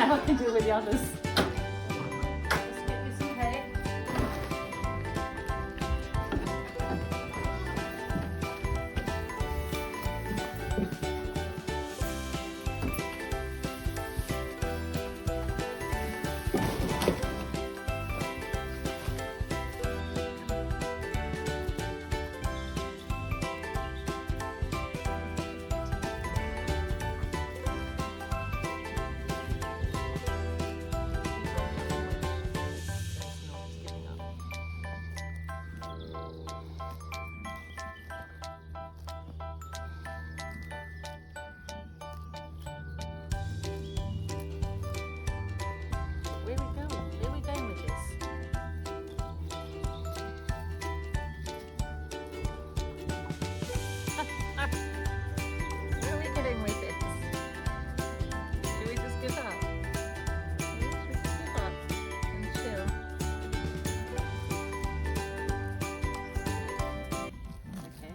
now I can do with the others. Let's get this okay. Where are we going with this? Where are we going with this? Should we just give up? Should we just give up and chill? Okay,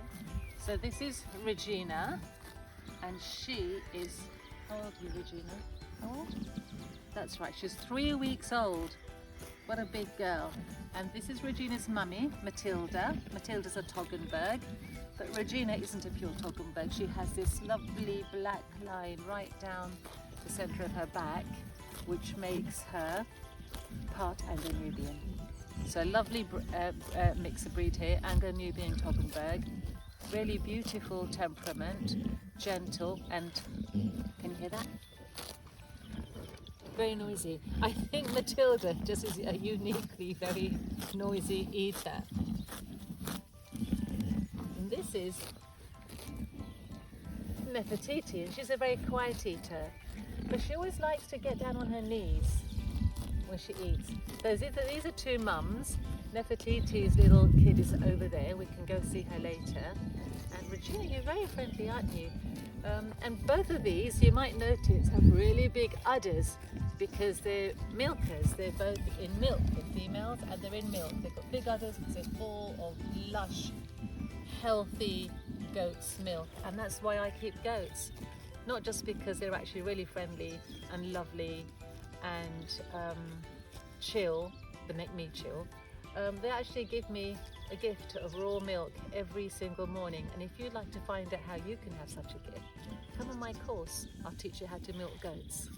so this is Regina, and she is, how old are you, Regina? How old? That's right, she's 3 weeks old. What a big girl. And this is Regina's mummy, Matilda. Matilda's a Toggenburg, but Regina isn't a pure Toggenburg. She has this lovely black line right down the centre of her back, which makes her part Anglo-Nubian. So a lovely mix of breed here, Anglo-Nubian Toggenburg. Really beautiful temperament, gentle, and can you hear that? Very noisy. I think Matilda just is a uniquely very noisy eater. And this is Nefertiti, and she's a very quiet eater, but she always likes to get down on her knees when she eats. These are two mums. Nefertiti's little kid is over there. We can go see her later. And Regina, you're very friendly, aren't you? And both of these, you might notice, have really big udders because they're milkers. They're both in milk, the females, and they're in milk. They've got big udders because they're full of lush, healthy goat's milk. And that's why I keep goats. Not just because they're actually really friendly and lovely and chill, they make me chill. They actually give me a gift of raw milk every single morning, and if you'd like to find out how you can have such a gift, come on my course. I'll teach you how to milk goats.